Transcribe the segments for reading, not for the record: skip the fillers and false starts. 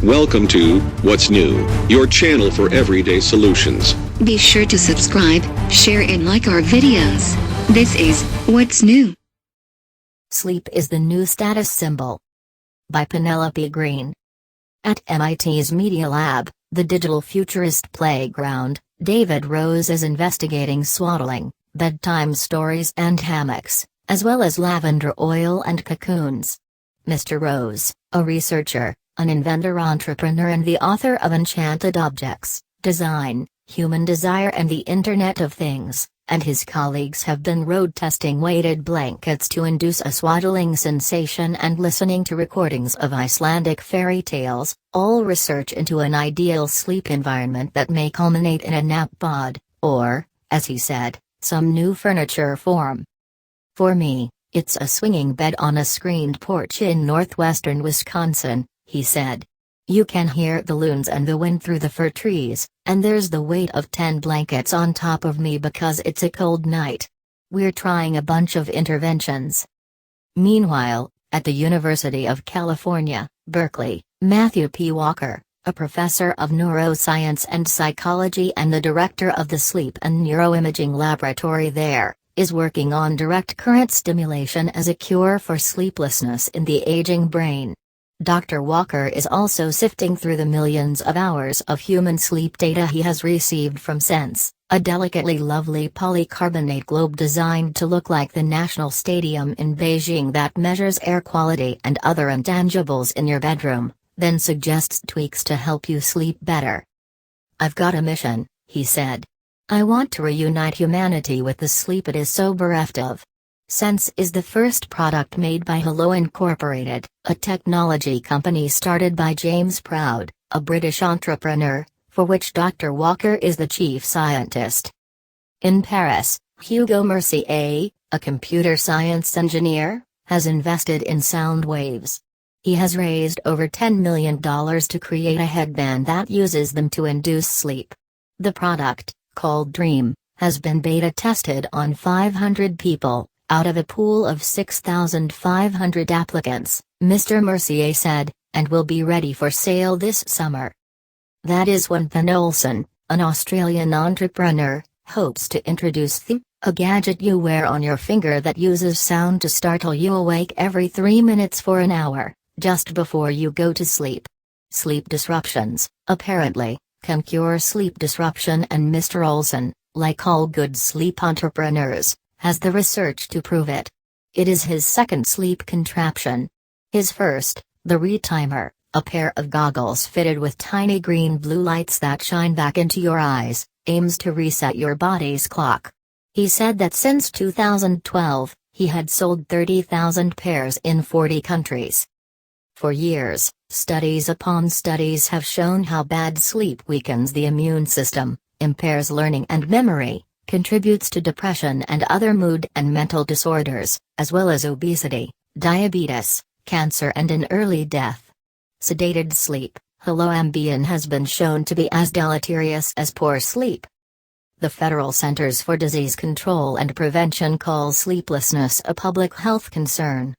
Welcome to What's New, your channel for everyday solutions. Be sure to subscribe, share and like our videos. This is What's New. Sleep is the new status symbol. By Penelope Green. At MIT's Media Lab, the digital futurist playground, David Rose is investigating swaddling, bedtime stories and hammocks, as well as lavender oil and cocoons. Mr. Rose, a researcher, an inventor, entrepreneur and the author of Enchanted Objects, Design, Human Desire and the Internet of Things, and his colleagues have been road-testing weighted blankets to induce a swaddling sensation and listening to recordings of Icelandic fairy tales, all research into an ideal sleep environment that may culminate in a nap pod, or, as he said, some new furniture form. For me, it's a swinging bed on a screened porch in northwestern Wisconsin, he said. You can hear the loons and the wind through the fir trees, and there's the weight of 10 blankets on top of me because it's a cold night. We're trying a bunch of interventions. Meanwhile, at the University of California, Berkeley, Matthew P. Walker, a professor of neuroscience and psychology and the director of the Sleep and Neuroimaging Laboratory there, is working on direct current stimulation as a cure for sleeplessness in the aging brain. Dr. Walker is also sifting through the millions of hours of human sleep data he has received from Sense, a delicately lovely polycarbonate globe designed to look like the National Stadium in Beijing that measures air quality and other intangibles in your bedroom, then suggests tweaks to help you sleep better. I've got a mission, he said. I want to reunite humanity with the sleep it is so bereft of. Sense is the first product made by Hello Incorporated, a technology company started by James Proud, a British entrepreneur, for which Dr. Walker is the chief scientist. In Paris, Hugo Mercier, a computer science engineer, has invested in sound waves. He has raised over $10 million to create a headband that uses them to induce sleep. The product, called Dream, has been beta tested on 500 people, out of a pool of 6,500 applicants, Mr. Mercier said, and will be ready for sale this summer. That is when Ben Olsen, an Australian entrepreneur, hopes to introduce Thim, a gadget you wear on your finger that uses sound to startle you awake every 3 minutes for an hour, just before you go to sleep. Sleep disruptions, apparently, can cure sleep disruption, and Mr. Olsen, like all good sleep entrepreneurs, has the research to prove it. It is his second sleep contraption. His first, the Retimer, a pair of goggles fitted with tiny green blue lights that shine back into your eyes, aims to reset your body's clock. He said that since 2012, he had sold 30,000 pairs in 40 countries. For years, studies upon studies have shown how bad sleep weakens the immune system, impairs learning and memory, contributes to depression and other mood and mental disorders, as well as obesity, diabetes, cancer and an early death. Sedated sleep, Hello Ambien, has been shown to be as deleterious as poor sleep. The Federal Centers for Disease Control and Prevention calls sleeplessness a public health concern.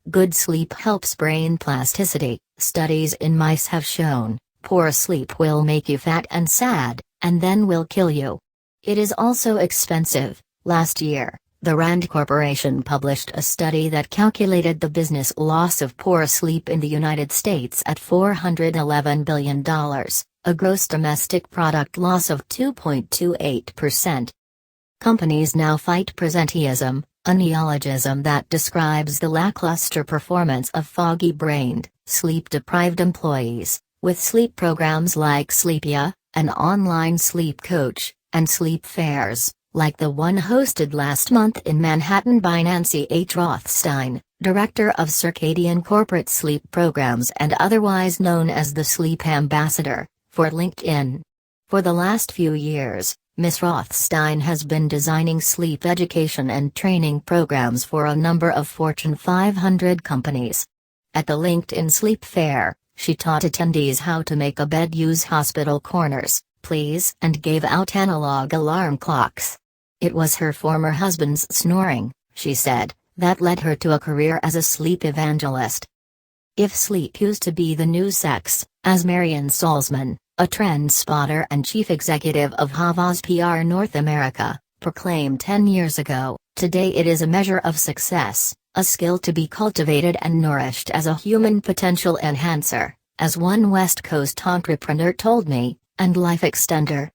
Good sleep helps brain plasticity, studies in mice have shown. Poor sleep will make you fat and sad, and then will kill you. It is also expensive. Last year, the Rand Corporation published a study that calculated the business loss of poor sleep in the United States at $411 billion, a gross domestic product loss of 2.28%. Companies now fight presenteeism, a neologism that describes the lackluster performance of foggy-brained, sleep-deprived employees, with sleep programs like Sleepia, an online sleep coach, and sleep fairs, like the one hosted last month in Manhattan by Nancy H. Rothstein, director of Circadian Corporate Sleep Programs and otherwise known as the Sleep Ambassador, for LinkedIn. For the last few years, Ms. Rothstein has been designing sleep education and training programs for a number of Fortune 500 companies. At the LinkedIn Sleep Fair, she taught attendees how to make a bed use hospital corners, please, and gave out analog alarm clocks. It was her former husband's snoring, she said, that led her to a career as a sleep evangelist. If sleep used to be the new sex, as Marion Salzman, a trend spotter and chief executive of Havas PR North America, proclaimed 10 years ago, today it is a measure of success, a skill to be cultivated and nourished as a human potential enhancer, as one West Coast entrepreneur told me, and life extender.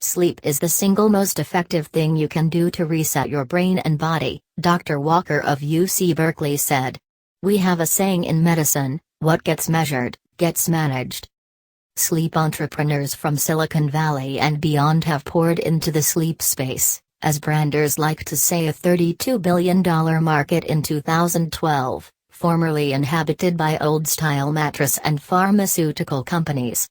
Sleep is the single most effective thing you can do to reset your brain and body, Dr. Walker of UC Berkeley said. We have a saying in medicine, what gets measured, gets managed. Sleep entrepreneurs from Silicon Valley and beyond have poured into the sleep space, as branders like to say a $32 billion market in 2012, formerly inhabited by old-style mattress and pharmaceutical companies.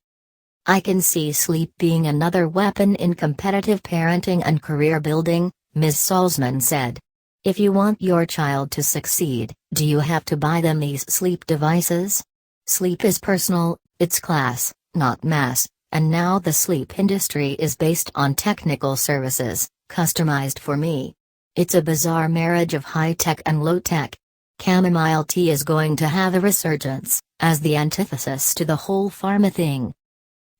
I can see sleep being another weapon in competitive parenting and career building, Ms. Salzman said. If you want your child to succeed, do you have to buy them these sleep devices? Sleep is personal, it's class, not mass, and now the sleep industry is based on technical services, customized for me. It's a bizarre marriage of high-tech and low-tech. Chamomile tea is going to have a resurgence, as the antithesis to the whole pharma thing.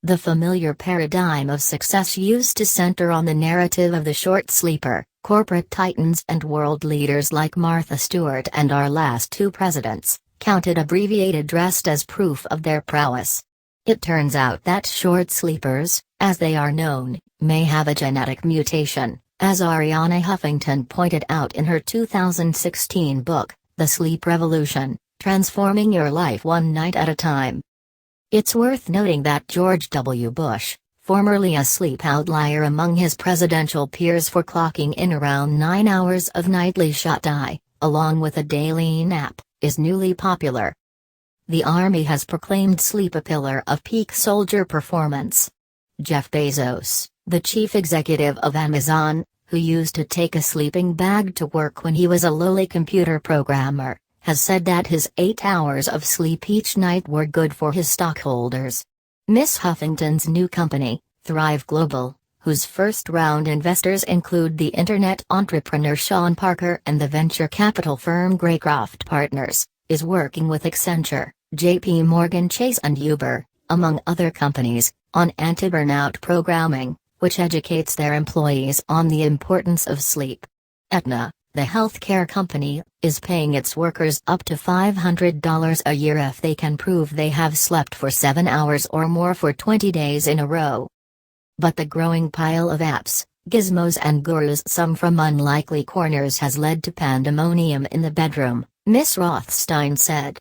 The familiar paradigm of success used to center on the narrative of the short sleeper, corporate titans and world leaders like Martha Stewart and our last two presidents, counted abbreviated rest as proof of their prowess. It turns out that short sleepers, as they are known, may have a genetic mutation, as Arianna Huffington pointed out in her 2016 book, The Sleep Revolution, Transforming Your Life One Night at a Time. It's worth noting that George W. Bush, formerly a sleep outlier among his presidential peers for clocking in around 9 hours of nightly shut-eye, along with a daily nap, is newly popular. The Army has proclaimed sleep a pillar of peak soldier performance. Jeff Bezos, the chief executive of Amazon, who used to take a sleeping bag to work when he was a lowly computer programmer, has said that his 8 hours of sleep each night were good for his stockholders. Miss Huffington's new company, Thrive Global, whose first-round investors include the internet entrepreneur Sean Parker and the venture capital firm Greycroft Partners, is working with Accenture, J.P. Morgan Chase and Uber, among other companies, on anti-burnout programming, which educates their employees on the importance of sleep. Aetna, the healthcare company, is paying its workers up to $500 a year if they can prove they have slept for 7 hours or more for 20 days in a row. But the growing pile of apps, gizmos and gurus, some from unlikely corners, has led to pandemonium in the bedroom, Miss Rothstein said.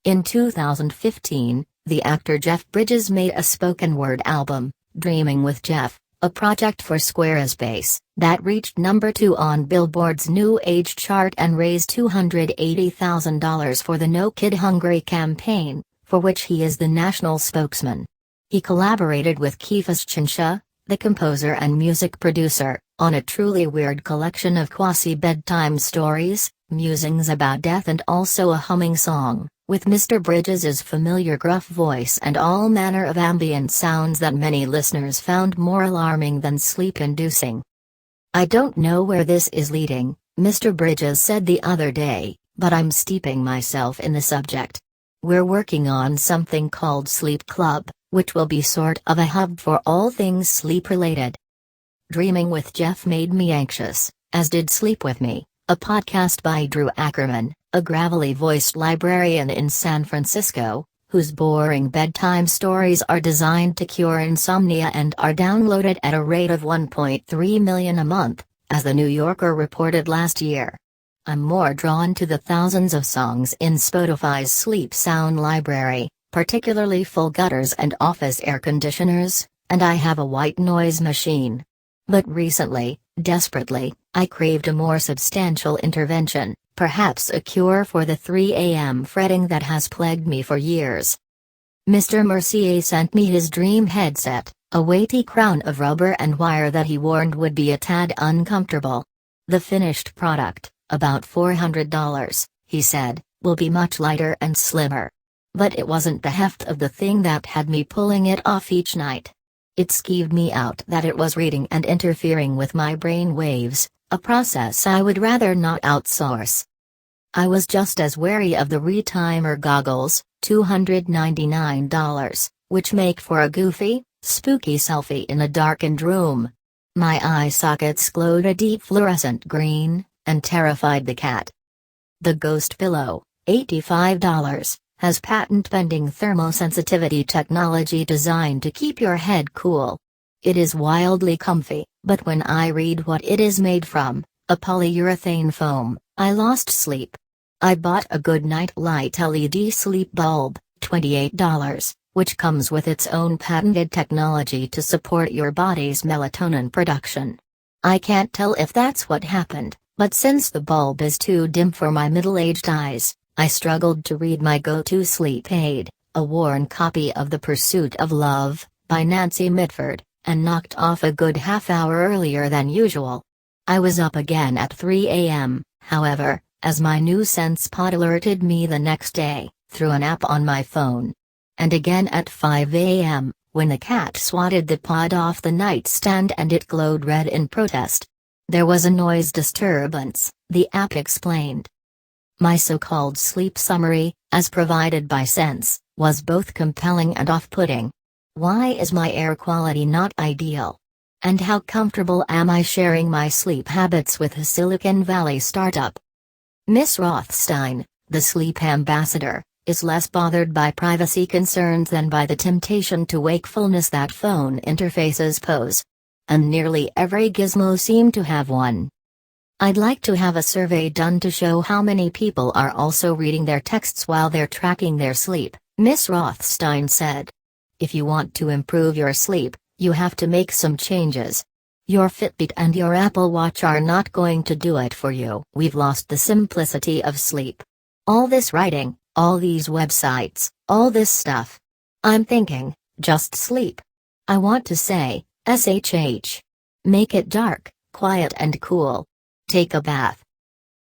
In 2015, the actor Jeff Bridges made a spoken-word album, Dreaming with Jeff, a project for Squarespace, that reached number 2 on Billboard's New Age chart and raised $280,000 for the No Kid Hungry campaign, for which he is the national spokesman. He collaborated with Kifas Chinsha, the composer and music producer, on a truly weird collection of quasi-bedtime stories, musings about death, and also a humming song, with Mr. Bridges' familiar gruff voice and all manner of ambient sounds that many listeners found more alarming than sleep-inducing. I don't know where this is leading, Mr. Bridges said the other day, but I'm steeping myself in the subject. We're working on something called Sleep Club, which will be sort of a hub for all things sleep-related. Dreaming with Jeff made me anxious, as did Sleep With Me, a podcast by Drew Ackerman, a gravelly-voiced librarian in San Francisco, whose boring bedtime stories are designed to cure insomnia and are downloaded at a rate of 1.3 million a month, as The New Yorker reported last year. I'm more drawn to the thousands of songs in Spotify's sleep sound library, particularly full gutters and office air conditioners, and I have a white noise machine. But recently, desperately, I craved a more substantial intervention, perhaps a cure for the 3 a.m. fretting that has plagued me for years. Mr. Mercier sent me his dream headset, a weighty crown of rubber and wire that he warned would be a tad uncomfortable. The finished product, about $400, he said, will be much lighter and slimmer. But it wasn't the heft of the thing that had me pulling it off each night. It skeeved me out that it was reading and interfering with my brain waves, a process I would rather not outsource. I was just as wary of the retimer goggles, $299, which make for a goofy, spooky selfie in a darkened room. My eye sockets glowed a deep fluorescent green, and terrified the cat. The Ghost Pillow, $85, has patent-pending thermosensitivity technology designed to keep your head cool. It is wildly comfy, but when I read what it is made from, a polyurethane foam, I lost sleep. I bought a Good Night Light LED sleep bulb, $28, which comes with its own patented technology to support your body's melatonin production. I can't tell if that's what happened, but since the bulb is too dim for my middle-aged eyes, I struggled to read my go-to sleep aid, a worn copy of The Pursuit of Love, by Nancy Mitford, and knocked off a good half hour earlier than usual. I was up again at 3 a.m., however, as my new Sense Pod alerted me the next day, through an app on my phone. And again at 5 a.m., when the cat swatted the pod off the nightstand and it glowed red in protest. There was a noise disturbance, the app explained. My so-called sleep summary, as provided by Sense, was both compelling and off-putting. Why is my air quality not ideal? And how comfortable am I sharing my sleep habits with a Silicon Valley startup? Miss Rothstein, the sleep ambassador, is less bothered by privacy concerns than by the temptation to wakefulness that phone interfaces pose. And nearly every gizmo seemed to have one. I'd like to have a survey done to show how many people are also reading their texts while they're tracking their sleep, Miss Rothstein said. If you want to improve your sleep, you have to make some changes. Your Fitbit and your Apple Watch are not going to do it for you. We've lost the simplicity of sleep. All this writing, all these websites, all this stuff. I'm thinking, just sleep. I want to say, SHH. Make it dark, quiet and cool. Take a bath.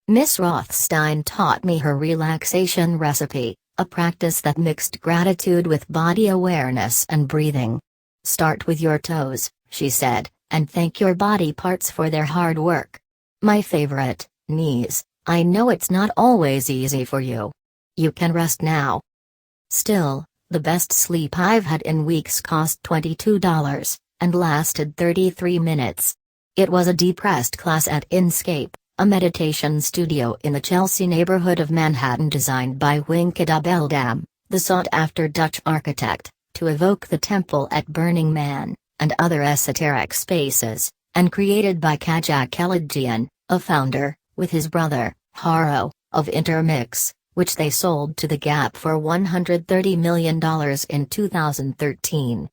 Miss Rothstein taught me her relaxation recipe, a practice that mixed gratitude with body awareness and breathing. Start with your toes, she said, and thank your body parts for their hard work. My favorite, knees. I know it's not always easy for you. You can rest now. Still, the best sleep I've had in weeks cost $22, and lasted 33 minutes. It was a depressed class at Inscape, a meditation studio in the Chelsea neighborhood of Manhattan designed by Winkta Beldam, the sought-after Dutch architect, to evoke the temple at Burning Man, and other esoteric spaces, and created by Kaja Keledjian, a founder, with his brother, Haro, of Intermix, which they sold to The Gap for $130 million in 2013.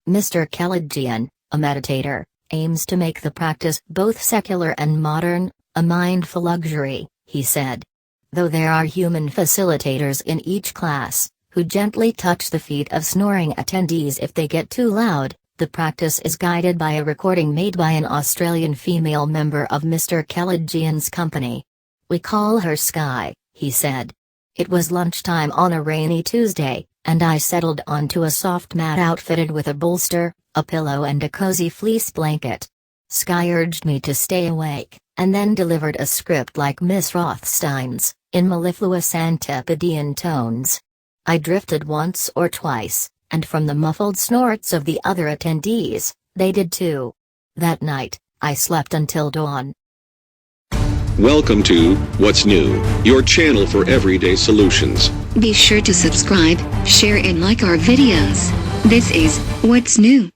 Mr. Keledjian, a meditator, aims to make the practice both secular and modern, a mindful luxury, he said. Though there are human facilitators in each class, who gently touch the feet of snoring attendees if they get too loud, the practice is guided by a recording made by an Australian female member of Mr. Keledjian's company. We call her Sky, he said. It was lunchtime on a rainy Tuesday, and I settled onto a soft mat outfitted with a bolster, a pillow and a cozy fleece blanket. Sky urged me to stay awake, and then delivered a script like Miss Rothstein's, in mellifluous Antipodean tones. I drifted once or twice, and from the muffled snorts of the other attendees, they did too. That night, I slept until dawn. Welcome to What's New, your channel for everyday solutions. Be sure to subscribe, share and like our videos. This is What's New.